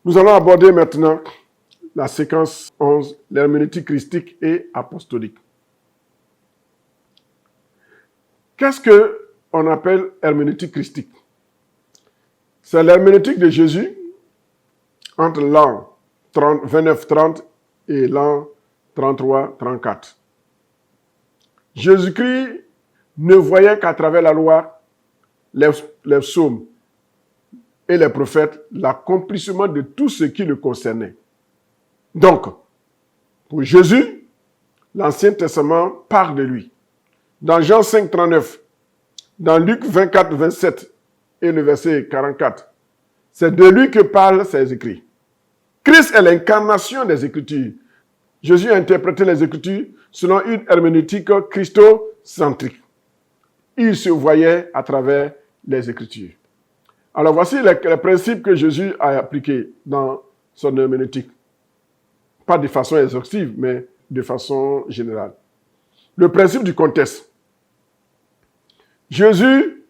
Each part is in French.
Nous allons aborder maintenant la séquence 11, l'herméneutique christique et apostolique. Qu'est-ce qu'on appelle herméneutique christique? C'est l'herméneutique de Jésus entre l'an 29-30 et l'an 33-34. Jésus-Christ ne voyait qu'à travers la loi, les psaumes et les prophètes, l'accomplissement de tout ce qui le concernait. Donc, pour Jésus, l'Ancien Testament parle de lui. Dans Jean 5, 39, dans Luc 24, 27 et le verset 44, c'est de lui que parlent ces écrits. Christ est l'incarnation des Écritures. Jésus a interprété les Écritures selon une herméneutique christocentrique. Il se voyait à travers les Écritures. Alors voici les principes que Jésus a appliqués dans son herméneutique. Pas de façon exhaustive, mais de façon générale. Le principe du contexte. Jésus,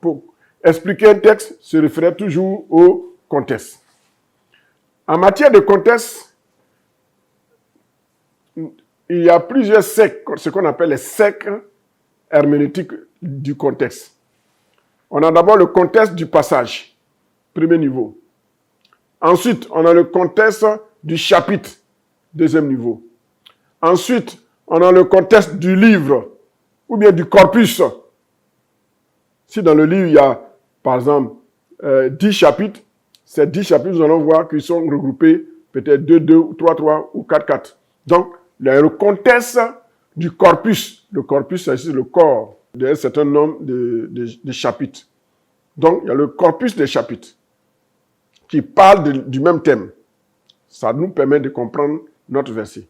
pour expliquer un texte, se référait toujours au contexte. En matière de contexte, il y a plusieurs cercles, ce qu'on appelle les cercles herméneutiques du contexte. On a d'abord le contexte du passage, premier niveau. Ensuite, on a le contexte du chapitre, deuxième niveau. Ensuite, on a le contexte du livre, ou bien du corpus. Si dans le livre, il y a, par exemple, 10 chapitres, ces 10 chapitres, nous allons voir qu'ils sont regroupés, peut-être 2, 3 ou 4. Donc, il y a le contexte du corpus. Le corpus, c'est le corps d'un certain nombre de chapitres. Donc, il y a le corpus des chapitres qui parle du même thème. Ça nous permet de comprendre notre verset.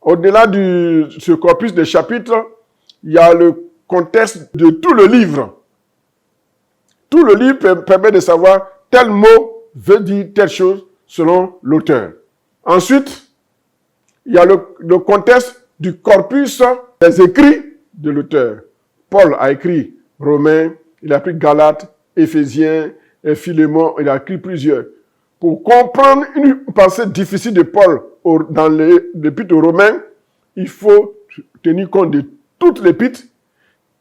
Au-delà de ce corpus des chapitres, il y a le contexte de tout le livre. Tout le livre permet de savoir tel mot veut dire telle chose selon l'auteur. Ensuite, il y a le contexte du corpus des écrits de l'auteur. Paul a écrit Romains, il a écrit Galates, Éphésiens, Philémon, il a écrit plusieurs. Pour comprendre une pensée difficile de Paul dans l'épître aux Romains, il faut tenir compte de toute l'épître.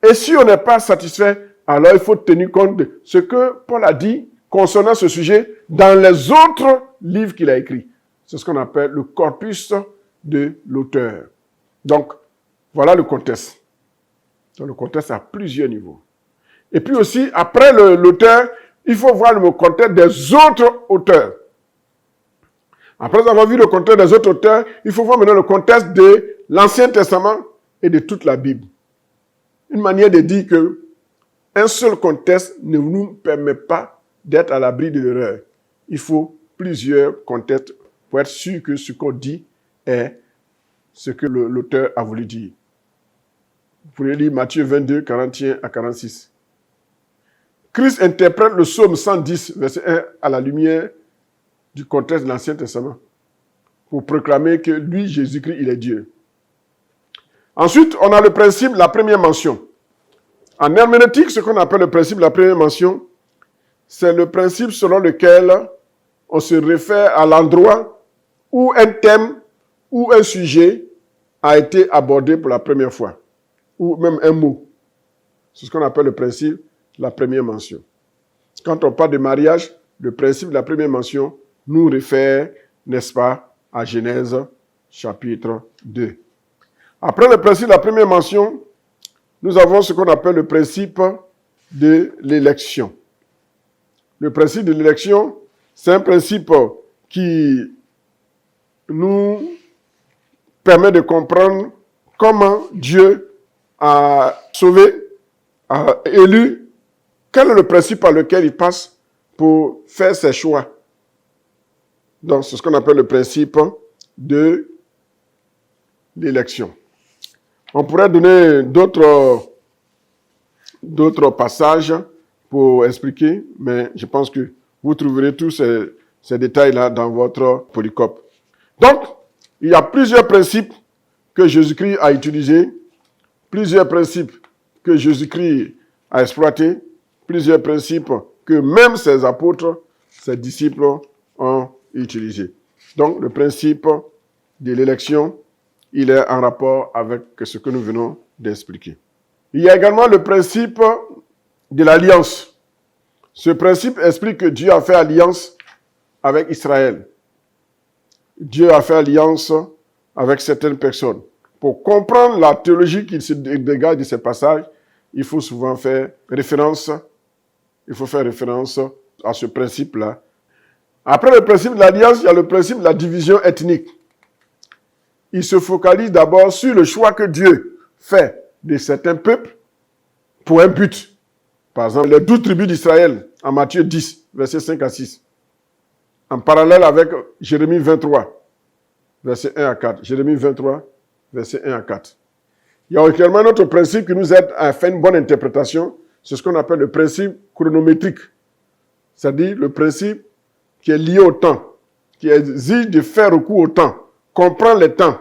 Et si on n'est pas satisfait, alors il faut tenir compte de ce que Paul a dit concernant ce sujet dans les autres livres qu'il a écrits. C'est ce qu'on appelle le corpus de l'auteur. Donc, voilà le contexte. Donc, le contexte à plusieurs niveaux. Et puis aussi, après l'auteur, il faut voir le contexte des autres auteurs. Après avoir vu le contexte des autres auteurs, il faut voir maintenant le contexte de l'Ancien Testament et de toute la Bible. Une manière de dire que un seul contexte ne nous permet pas d'être à l'abri de l'erreur. Il faut plusieurs contextes pour être sûr que ce qu'on dit est ce que l'auteur a voulu dire. Vous pouvez lire Matthieu 22, 41 à 46. Christ interprète le psaume 110, verset 1, à la lumière du contexte de l'Ancien Testament pour proclamer que lui, Jésus-Christ, il est Dieu. Ensuite, on a le principe, la première mention. En herméneutique, ce qu'on appelle le principe de la première mention, c'est le principe selon lequel on se réfère à l'endroit où un thème ou un sujet a été abordé pour la première fois, ou même un mot. C'est ce qu'on appelle le principe de la première mention. Quand on parle de mariage, le principe de la première mention nous réfère, n'est-ce pas, à Genèse chapitre 2. Après le principe de la première mention, nous avons ce qu'on appelle le principe de l'élection. Le principe de l'élection, c'est un principe qui nous permet de comprendre comment Dieu a sauvé, a élu, quel est le principe par lequel il passe pour faire ses choix. Donc, c'est ce qu'on appelle le principe de l'élection. On pourrait donner d'autres passages pour expliquer, mais je pense que vous trouverez tous ces détails-là dans votre polycope. Donc, il y a plusieurs principes que Jésus-Christ a utilisés, plusieurs principes que Jésus-Christ a exploités, plusieurs principes que même ses apôtres, ses disciples ont utilisé. Donc, le principe de l'élection, il est en rapport avec ce que nous venons d'expliquer. Il y a également le principe de l'alliance. Ce principe explique que Dieu a fait alliance avec Israël. Dieu a fait alliance avec certaines personnes. Pour comprendre la théologie qui se dégage de ces passages, il faut souvent faire référence à ce principe-là. Après le principe de l'alliance, il y a le principe de la division ethnique. Il se focalise d'abord sur le choix que Dieu fait de certains peuples pour un but. Par exemple, les 12 tribus d'Israël, en Matthieu 10, versets 5 à 6. En parallèle avec Jérémie 23, versets 1 à 4. Jérémie 23, versets 1 à 4. Il y a également un autre principe qui nous aide à faire une bonne interprétation. C'est ce qu'on appelle le principe chronométrique. C'est-à-dire le principe qui est lié au temps, qui exige de faire recours au temps, comprendre les temps.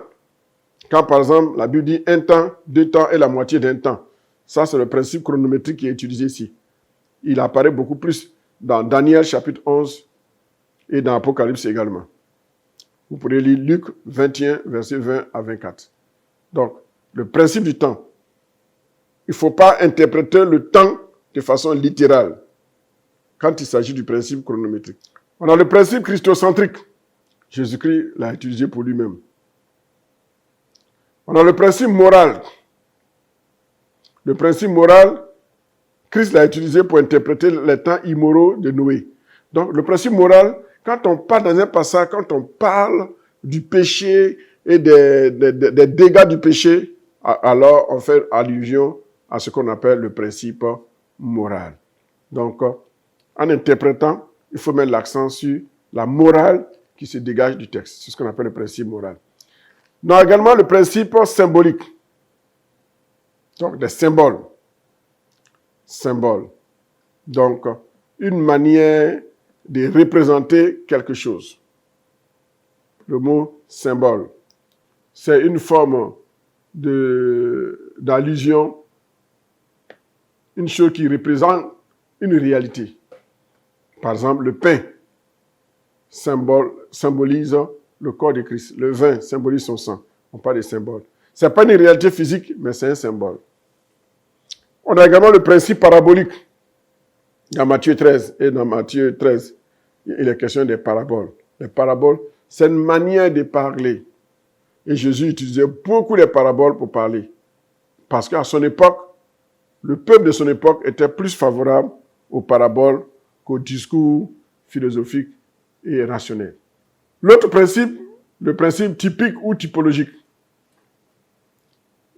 Quand par exemple la Bible dit un temps, 2 temps et la moitié d'un temps. Ça, c'est le principe chronométrique qui est utilisé ici. Il apparaît beaucoup plus dans Daniel chapitre 11 et dans Apocalypse également. Vous pourrez lire Luc 21, versets 20 à 24. Donc, le principe du temps. Il ne faut pas interpréter le temps de façon littérale quand il s'agit du principe chronométrique. On a le principe christocentrique. Jésus-Christ l'a utilisé pour lui-même. On a le principe moral. Le principe moral, Christ l'a utilisé pour interpréter les temps immoraux de Noé. Donc, le principe moral, quand on parle dans un passage, quand on parle du péché et des dégâts du péché, alors on fait allusion à ce qu'on appelle le principe moral. Donc, en interprétant, il faut mettre l'accent sur la morale qui se dégage du texte. C'est ce qu'on appelle le principe moral. On a également le principe symbolique. Donc, des symboles. Symboles. Donc, une manière de représenter quelque chose. Le mot symbole, c'est une forme d'allusion, une chose qui représente une réalité. Par exemple, le pain symbolise le corps de Christ. Le vin symbolise son sang. On parle de symboles. Ce n'est pas une réalité physique, mais c'est un symbole. On a également le principe parabolique. Dans Matthieu 13, et dans Matthieu 13, il est question des paraboles. Les paraboles, c'est une manière de parler. Et Jésus utilisait beaucoup les paraboles pour parler. Parce qu'à son époque, le peuple de son époque était plus favorable aux paraboles qu'aux discours philosophiques et rationnels. L'autre principe, le principe typique ou typologique.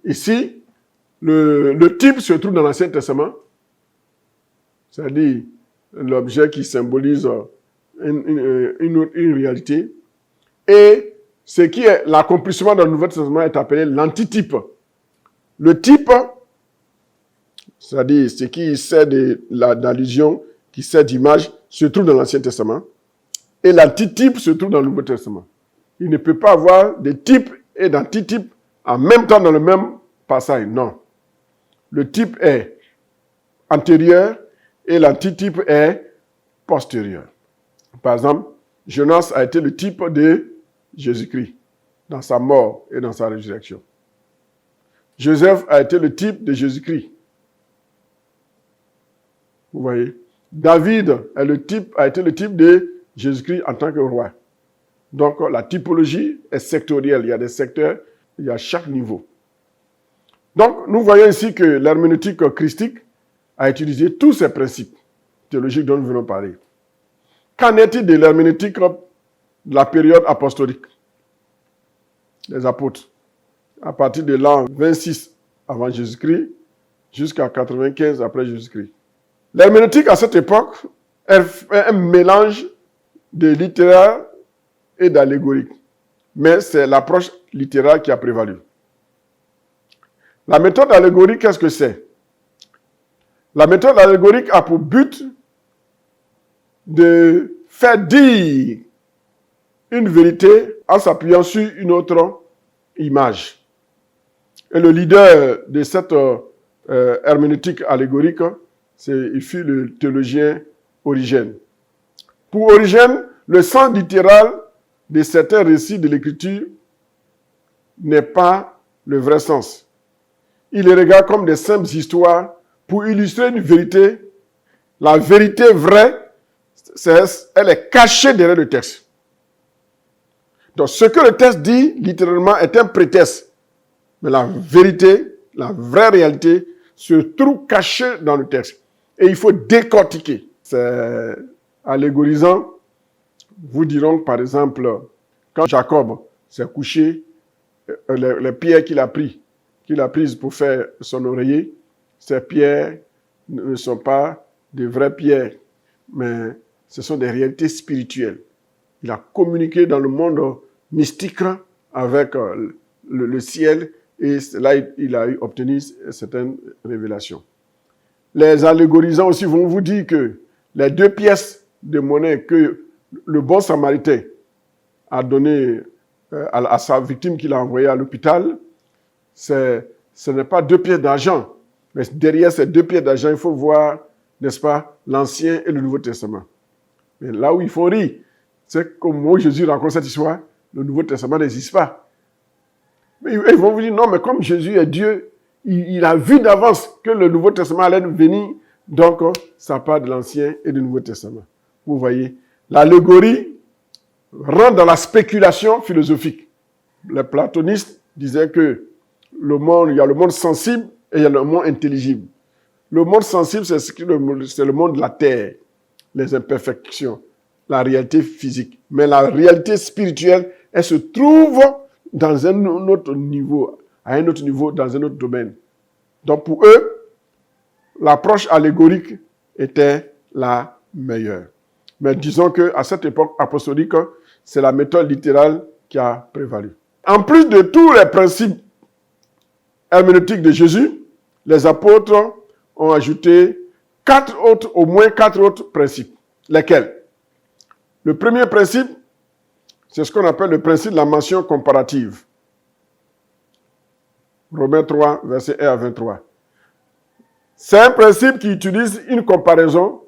Ici, le type se trouve dans l'Ancien Testament, c'est-à-dire l'objet qui symbolise une réalité. Et ce qui est l'accomplissement dans le Nouveau Testament est appelé l'antitype. Le type, c'est-à-dire ce qui sert d'allusion, qui sert d'image, se trouve dans l'Ancien Testament. Et l'antitype se trouve dans le Nouveau Testament. Il ne peut pas avoir de type et d'antitype en même temps dans le même passage. Non. Le type est antérieur et l'antitype est postérieur. Par exemple, Jonas a été le type de Jésus-Christ dans sa mort et dans sa résurrection. Joseph a été le type de Jésus-Christ. Vous voyez? David a été le type de Jésus-Christ en tant que roi. Donc, la typologie est sectorielle. Il y a des secteurs, il y a chaque niveau. Donc, nous voyons ici que l'herméneutique christique a utilisé tous ces principes théologiques dont nous venons parler. Qu'en est-il de l'herméneutique de la période apostolique des apôtres? À partir de l'an 26 avant Jésus-Christ jusqu'à 95 après Jésus-Christ. L'herméneutique à cette époque est un mélange de littéraire et d'allégorique. Mais c'est l'approche littéraire qui a prévalu. La méthode allégorique, qu'est-ce que c'est? La méthode allégorique a pour but de faire dire une vérité en s'appuyant sur une autre image. Et le leader de cette herméneutique allégorique, il fut le théologien Origène. Pour Origène, Le sens littéral de certains récits de l'Écriture n'est pas le vrai sens. Il les regarde comme des simples histoires pour illustrer une vérité. La vérité vraie, elle est cachée derrière le texte. Donc, ce que le texte dit, littéralement, est un prétexte. Mais la vérité, la vraie réalité, se trouve cachée dans le texte. Et il faut décortiquer. C'est allégorisant. Vous dirons, par exemple, quand Jacob s'est couché, les pierres qu'il a prises pour faire son oreiller, ces pierres ne sont pas de vraies pierres, mais ce sont des réalités spirituelles. Il a communiqué dans le monde mystique avec le ciel et là, il a obtenu certaines révélations. Les allégorisants aussi vont vous dire que les 2 pièces de monnaie que le bon samaritain a donné à sa victime qu'il a envoyée à l'hôpital, ce n'est pas 2 pièces d'argent. Mais derrière ces 2 pièces d'argent, il faut voir, n'est-ce pas, l'Ancien et le Nouveau Testament. Mais là où il faut rire, c'est qu'au moment où Jésus raconte cette histoire, le Nouveau Testament n'existe pas. Mais ils vont vous dire, non, mais comme Jésus est Dieu, il a vu d'avance que le Nouveau Testament allait venir, donc ça part de l'Ancien et du Nouveau Testament. Vous voyez, l'allégorie rentre dans la spéculation philosophique. Les platonistes disaient que il y a le monde sensible et il y a le monde intelligible. Le monde sensible, c'est le monde de la terre, les imperfections, la réalité physique. Mais la réalité spirituelle, elle se trouve dans un autre niveau, à un autre niveau, dans un autre domaine. Donc pour eux, l'approche allégorique était la meilleure. Mais disons qu'à cette époque apostolique, c'est la méthode littérale qui a prévalu. En plus de tous les principes herméneutiques de Jésus, les apôtres ont ajouté au moins quatre autres principes. Lesquels? Le premier principe, c'est ce qu'on appelle le principe de la mention comparative. Romains 3, versets 1 à 23. C'est un principe qui utilise une comparaison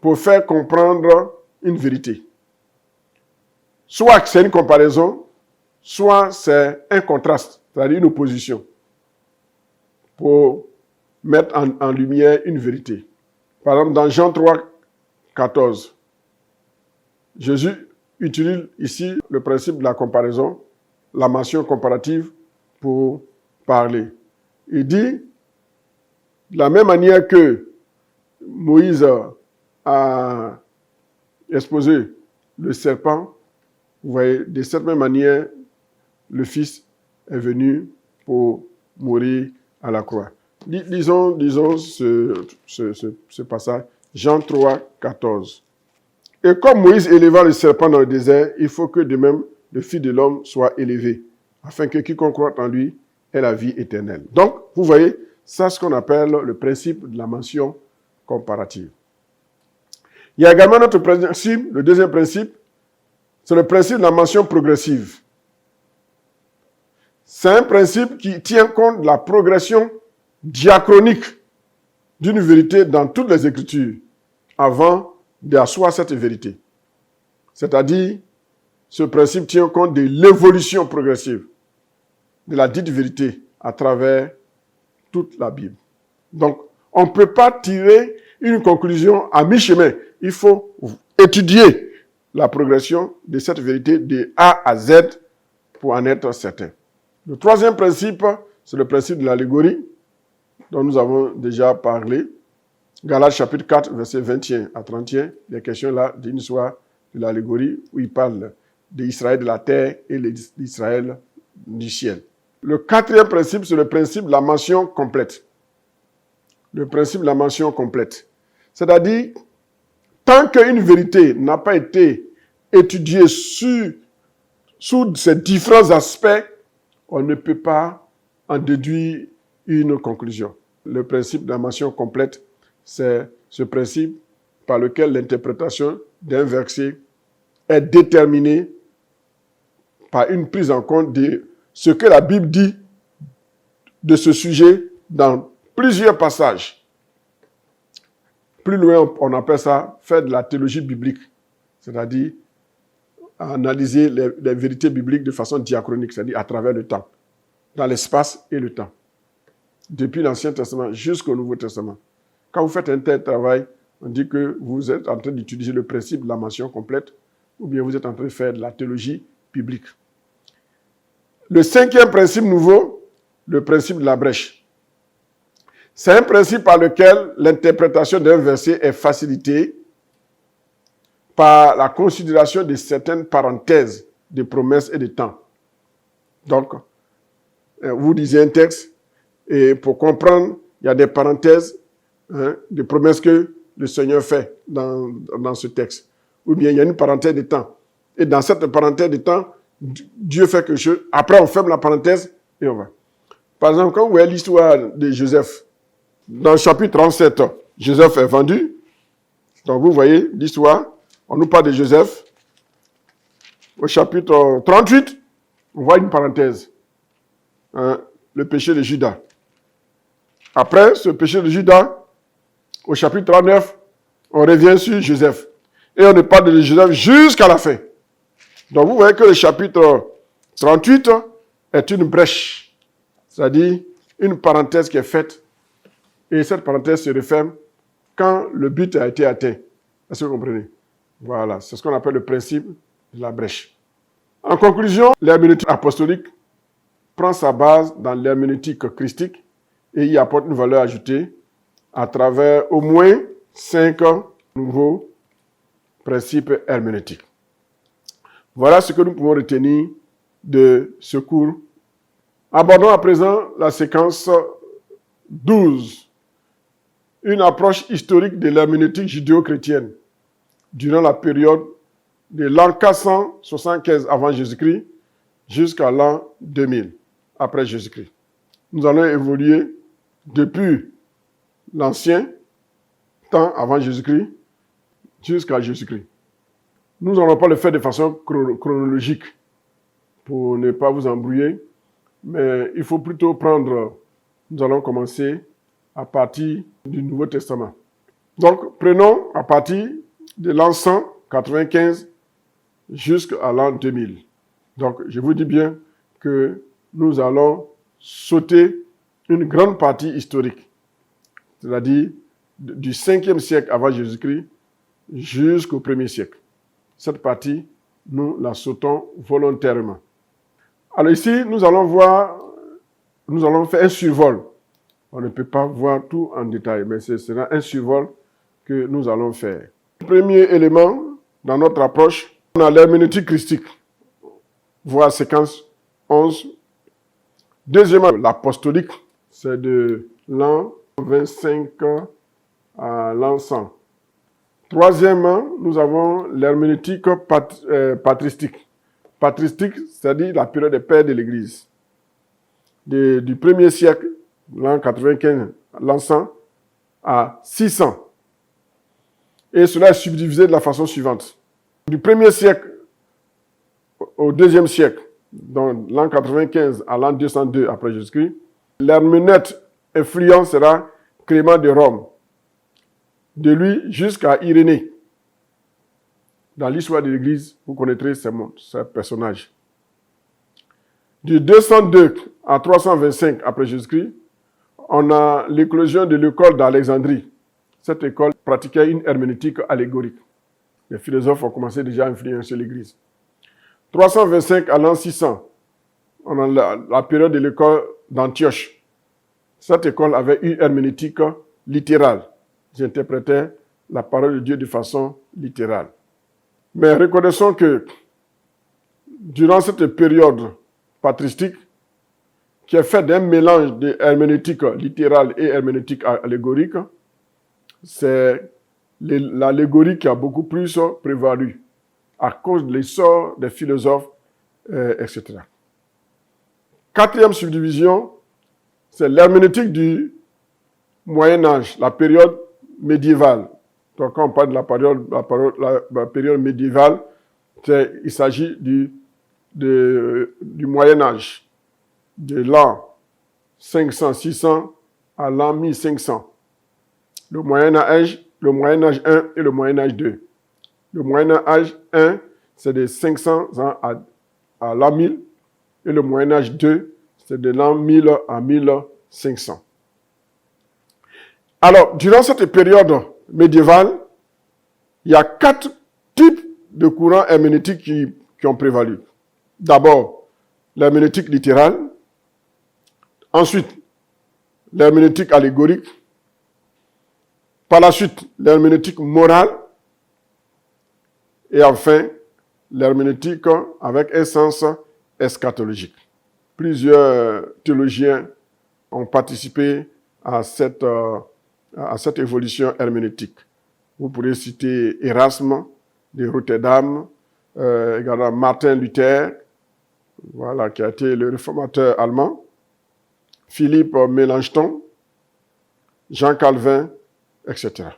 pour faire comprendre une vérité. Soit c'est une comparaison, soit c'est un contraste, c'est-à-dire une opposition, pour mettre en lumière une vérité. Par exemple, dans Jean 3, 14, Jésus utilise ici le principe de la comparaison, la mention comparative pour parler. Il dit, de la même manière que Moïse a exposé le serpent, vous voyez, de cette même manière, le Fils est venu pour mourir à la croix. Lisons ce passage, Jean 3, 14. Et comme Moïse éleva le serpent dans le désert, il faut que de même le Fils de l'homme soit élevé, afin que quiconque croit en lui ait la vie éternelle. Donc, vous voyez, ça c'est ce qu'on appelle le principe de la mention comparative. Il y a également notre principe, le deuxième principe, c'est le principe de la mention progressive. C'est un principe qui tient compte de la progression diachronique d'une vérité dans toutes les Écritures avant d'asseoir cette vérité. C'est-à-dire, ce principe tient compte de l'évolution progressive de la dite vérité à travers toute la Bible. Donc, on ne peut pas tirer une conclusion à mi-chemin. Il faut étudier la progression de cette vérité de A à Z pour en être certain. Le troisième principe, c'est le principe de l'allégorie dont nous avons déjà parlé. Galates chapitre 4, versets 21 à 31, il est question là d'une histoire de l'allégorie où il parle d'Israël de la terre et d'Israël du ciel. Le quatrième principe, c'est le principe de la mention complète. Le principe de la mention complète. C'est-à-dire, tant qu'une vérité n'a pas été étudiée sous ces différents aspects, on ne peut pas en déduire une conclusion. Le principe de la mention complète, c'est ce principe par lequel l'interprétation d'un verset est déterminée par une prise en compte de ce que la Bible dit de ce sujet dans plusieurs passages. Plus loin, on appelle ça faire de la théologie biblique. c'est-à-dire analyser les vérités bibliques de façon diachronique, c'est-à-dire à travers le temps, dans l'espace et le temps, depuis l'Ancien Testament jusqu'au Nouveau Testament. Quand vous faites un tel travail, on dit que vous êtes en train d'utiliser le principe de la mention complète, ou bien vous êtes en train de faire de la théologie biblique. Le cinquième principe nouveau, le principe de la brèche. C'est un principe par lequel l'interprétation d'un verset est facilitée par la considération de certaines parenthèses de promesses et de temps. Donc, vous lisez un texte, et pour comprendre, il y a des parenthèses, des promesses que le Seigneur fait dans ce texte. Ou bien il y a une parenthèse de temps. Et dans cette parenthèse de temps, Dieu fait quelque chose. Après, on ferme la parenthèse et on va. Par exemple, quand vous voyez l'histoire de Joseph, dans le chapitre 37, Joseph est vendu. Donc, vous voyez l'histoire. On nous parle de Joseph. Au chapitre 38, on voit une parenthèse. Le péché de Judas. Après ce péché de Judas, au chapitre 39, on revient sur Joseph. Et on ne parle de Joseph jusqu'à la fin. Donc, vous voyez que le chapitre 38 est une brèche. C'est-à-dire une parenthèse qui est faite. Et cette parenthèse se referme quand le but a été atteint. Est-ce que vous comprenez? Voilà, c'est ce qu'on appelle le principe de la brèche. En conclusion, l'herméneutique apostolique prend sa base dans l'herméneutique christique et y apporte une valeur ajoutée à travers au moins 5 nouveaux principes herméneutiques. Voilà ce que nous pouvons retenir de ce cours. Abordons à présent la séquence 12, une approche historique de l'herméneutique judéo-chrétienne durant la période de l'an 475 avant Jésus-Christ jusqu'à l'an 2000 après Jésus-Christ. Nous allons évoluer depuis l'ancien temps avant Jésus-Christ jusqu'à Jésus-Christ. Nous n'allons pas le faire de façon chronologique pour ne pas vous embrouiller, mais il faut plutôt prendre, nous allons commencer à partir du Nouveau Testament. Donc, prenons à partir de l'an 195 jusqu'à l'an 2000. Donc, je vous dis bien que nous allons sauter une grande partie historique, c'est-à-dire du 5e siècle avant Jésus-Christ jusqu'au 1er siècle. Cette partie, nous la sautons volontairement. Alors ici, nous allons faire un survol. On ne peut pas voir tout en détail, mais ce sera un survol que nous allons faire. Premier élément dans notre approche, on a l'herméneutique christique, voire séquence 11. Deuxièmement, l'apostolique, c'est de l'an 25 à l'an 100. Troisièmement, nous avons l'herméneutique patristique. Patristique, c'est-à-dire la période des pères de l'Église. Du 1er siècle, l'an 95, l'an 100, à 600. Et cela est subdivisé de la façon suivante. Du 1er siècle au 2e siècle, donc l'an 95 à l'an 202 après Jésus-Christ, l'herméneute influent sera Clément de Rome. De lui jusqu'à Irénée. Dans l'histoire de l'Église, vous connaîtrez ce personnage. Du 202 à 325 après Jésus-Christ, on a l'éclosion de l'école d'Alexandrie. Cette école pratiquait une herméneutique allégorique. Les philosophes ont commencé déjà à influencer l'Église. 325 à l'an 600, on a la période de l'école d'Antioche. Cette école avait une herméneutique littérale. J'interprétais la parole de Dieu de façon littérale. Mais reconnaissons que durant cette période patristique, qui est faite d'un mélange de herméneutique littérale et herméneutique allégorique, c'est l'allégorie qui a beaucoup plus prévalu à cause de l'essor des philosophes, etc. Quatrième subdivision, c'est l'herméneutique du Moyen-Âge, la période médiévale. Donc, quand on parle de la période médiévale, il s'agit du Moyen-Âge, de l'an 500-600 à l'an 1500. Le Moyen-Âge 1 et le Moyen-Âge 2. Le Moyen Âge 1, c'est de 500 ans à l'an 1000. Et le Moyen Âge 2, c'est de l'an 1000 à 1500. Alors, durant cette période médiévale, il y a 4 types de courants herméneutiques qui ont prévalu. D'abord, l'herméneutique littérale. Ensuite, l'herméneutique allégorique. Par la suite, l'herméneutique morale. Et enfin, l'herméneutique avec un sens eschatologique. Plusieurs théologiens ont participé à cette évolution herméneutique. Vous pourrez citer Erasme de Rotterdam, également Martin Luther, voilà, qui a été le réformateur allemand, Philippe Mélanchthon, Jean Calvin, etc.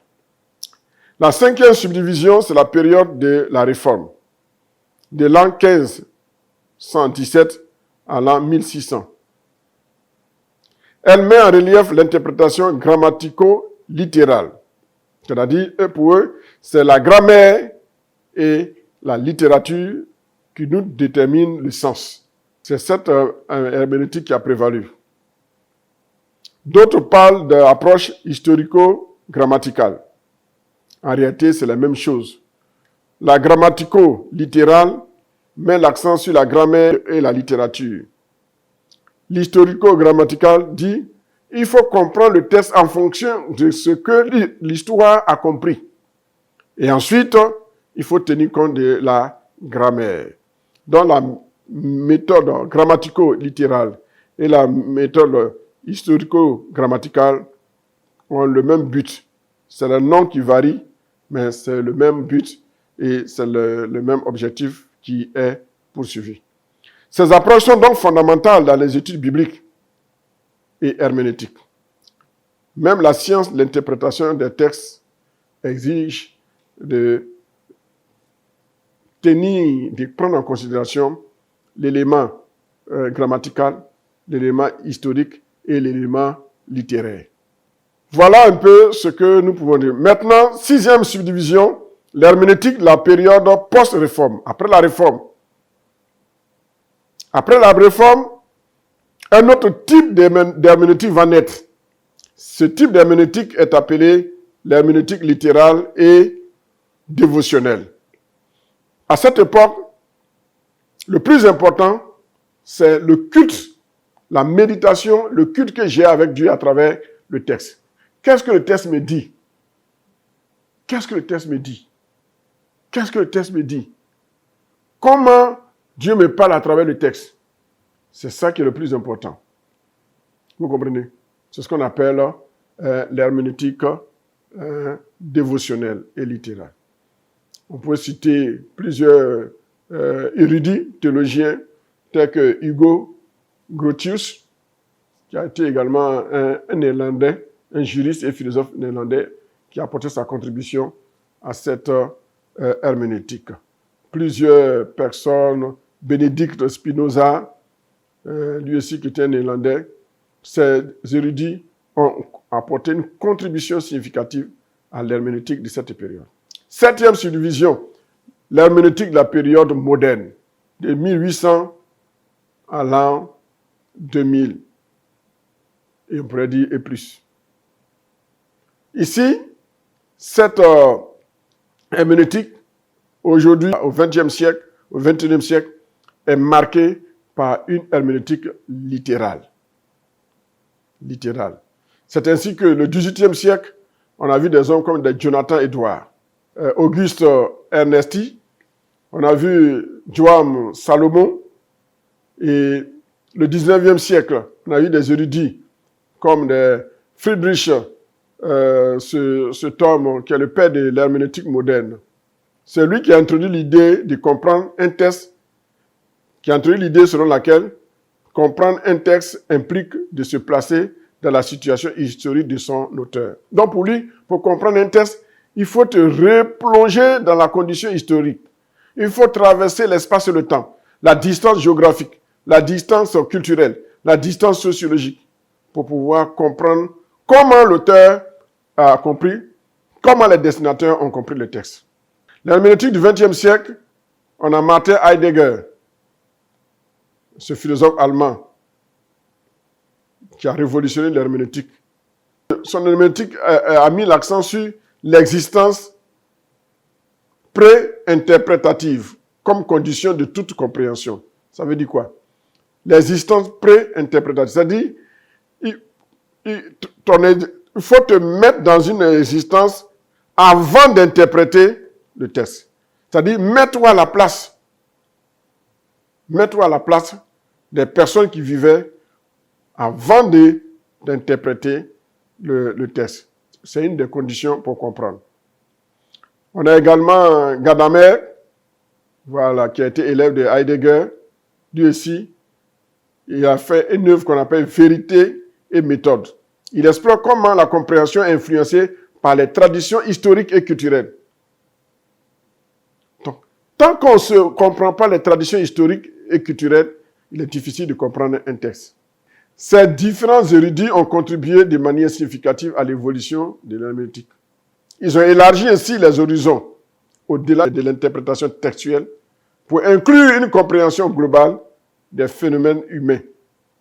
La 5e subdivision, c'est la période de la Réforme, de l'an 1517 à l'an 1600. Elle met en relief l'interprétation grammatico-littérale. C'est-à-dire, pour eux, c'est la grammaire et la littérature qui nous déterminent le sens. C'est cette herméneutique qui a prévalu. D'autres parlent d'approche historico-grammaticale. En réalité, c'est la même chose. La grammatico-littérale met l'accent sur la grammaire et la littérature. L'historico-grammatical dit il faut comprendre le texte en fonction de ce que l'histoire a compris. Et ensuite, il faut tenir compte de la grammaire. Dans la méthode grammatico-littérale et la méthode historico-grammaticale ont le même but. C'est le nom qui varie, mais c'est le même but et c'est le même objectif qui est poursuivi. Ces approches sont donc fondamentales dans les études bibliques et herméneutiques. Même la science de l'interprétation des textes exige de prendre en considération l'élément grammatical, l'élément historique et l'élément littéraire. Voilà un peu ce que nous pouvons dire. Maintenant, 6e subdivision, l'herméneutique, la période post-réforme, après la réforme. Après la réforme, un autre type d'herméneutique va naître. Ce type d'herméneutique est appelé l'herméneutique littérale et dévotionnelle. À cette époque, le plus important, c'est le culte, la méditation, le culte que j'ai avec Dieu à travers le texte. Qu'est-ce que le texte me dit? Qu'est-ce que le texte me dit? Qu'est-ce que le texte me dit? Comment Dieu me parle à travers le texte? C'est ça qui est le plus important. Vous comprenez? C'est ce qu'on appelle l'herméneutique dévotionnelle et littérale. On peut citer plusieurs érudits théologiens tels que Hugo Grotius, qui a été également un Néerlandais, un juriste et philosophe néerlandais qui a apporté sa contribution à cette herméneutique. Plusieurs personnes, Bénédicte Spinoza, lui aussi qui était un néerlandais, ces érudits ont apporté une contribution significative à l'herméneutique de cette période. 7e subdivision, l'herméneutique de la période moderne, de 1800 à l'an 2000, et on pourrait dire et plus. Ici, cette herméneutique, aujourd'hui, au XXe siècle, au XXIe siècle, est marquée par une herméneutique littérale. C'est ainsi que le XVIIIe siècle, on a vu des hommes comme des Jonathan Edwards, Auguste Ernesti, on a vu Joam Salomon, et le XIXe siècle, on a eu des érudits comme des Friedrich, cet homme qui est le père de l'herméneutique moderne. C'est lui qui a introduit l'idée de comprendre un texte, qui a introduit l'idée selon laquelle comprendre un texte implique de se placer dans la situation historique de son auteur. Donc pour lui, pour comprendre un texte, il faut te replonger dans la condition historique. Il faut traverser l'espace et le temps, la distance géographique, la distance culturelle, la distance sociologique, pour pouvoir comprendre comment l'auteur a compris, comment les destinataires ont compris le texte. L'herméneutique du XXe siècle, on a Martin Heidegger, ce philosophe allemand qui a révolutionné l'herméneutique. Son herméneutique a mis l'accent sur l'existence pré-interprétative comme condition de toute compréhension. Ça veut dire quoi? L'existence pré-interprétative. C'est-à-dire, il faut te mettre dans une existence avant d'interpréter le texte. C'est-à-dire, mets-toi à la place. Mets-toi à la place des personnes qui vivaient avant d'interpréter le texte. C'est une des conditions pour comprendre. On a également Gadamer, voilà, qui a été élève de Heidegger. Lui aussi, il a fait une œuvre qu'on appelle Vérité et méthode. Il explore comment la compréhension est influencée par les traditions historiques et culturelles. Donc, tant qu'on ne comprend pas les traditions historiques et culturelles, il est difficile de comprendre un texte. Ces différents érudits ont contribué de manière significative à l'évolution de l'herméneutique. Ils ont élargi ainsi les horizons au-delà de l'interprétation textuelle pour inclure une compréhension globale des phénomènes humains.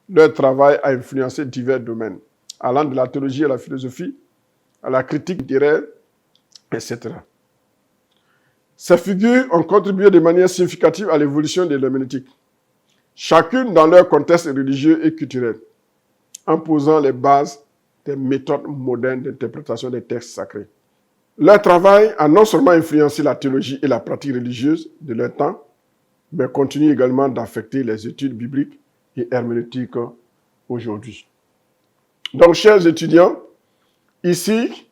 Leur travail a influencé divers domaines, allant de la théologie à la philosophie, à la critique littéraire, etc. Ces figures ont contribué de manière significative à l'évolution de l'herméneutique, chacune dans leur contexte religieux et culturel, en posant les bases des méthodes modernes d'interprétation des textes sacrés. Leur travail a non seulement influencé la théologie et la pratique religieuse de leur temps, mais continue également d'affecter les études bibliques et herméneutiques aujourd'hui. Donc, chers étudiants, ici,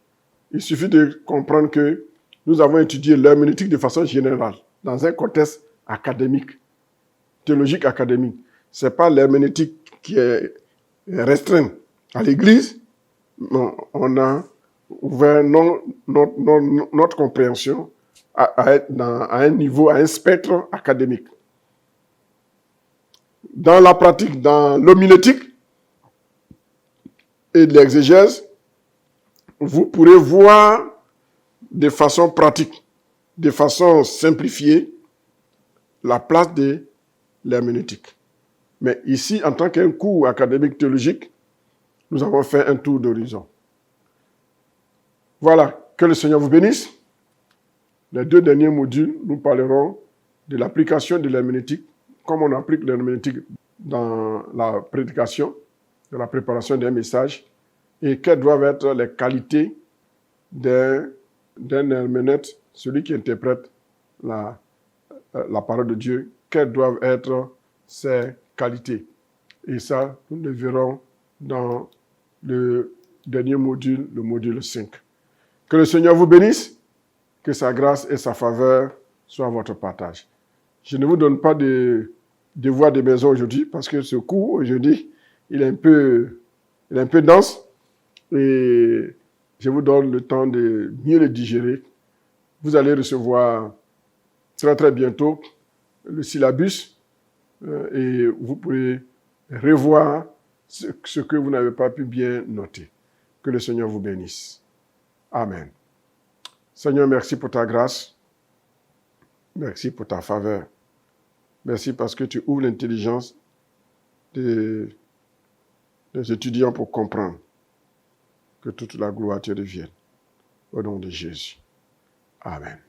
il suffit de comprendre que nous avons étudié l'herméneutique de façon générale, dans un contexte académique, théologique académique. Ce n'est pas l'herméneutique qui est restreinte à l'Église, mais on a ouvert notre compréhension à un niveau, à un spectre académique. Dans la pratique, dans l'homilétique et l'exégèse, vous pourrez voir de façon pratique, de façon simplifiée, la place de l'herméneutique. Mais ici, en tant qu'un cours académique théologique, nous avons fait un tour d'horizon. Voilà, que le Seigneur vous bénisse. Les 2 derniers modules, nous parlerons de l'application de l'herméneutique, comme on applique l'herméneutique dans la prédication, dans la préparation d'un message, et quelles doivent être les qualités d'un herméneute, celui qui interprète la parole de Dieu, quelles doivent être ses qualités. Et ça, nous le verrons dans le dernier module, le module 5. Que le Seigneur vous bénisse, que sa grâce et sa faveur soient votre partage. Je ne vous donne pas de devoir de maison aujourd'hui, parce que ce cours, aujourd'hui, il est un peu dense, et je vous donne le temps de mieux le digérer. Vous allez recevoir très très bientôt le syllabus, et vous pourrez revoir ce que vous n'avez pas pu bien noter. Que le Seigneur vous bénisse. Amen. Seigneur, merci pour ta grâce. Merci pour ta faveur. Merci parce que tu ouvres l'intelligence des étudiants pour comprendre. Que toute la gloire te revienne. Au nom de Jésus. Amen.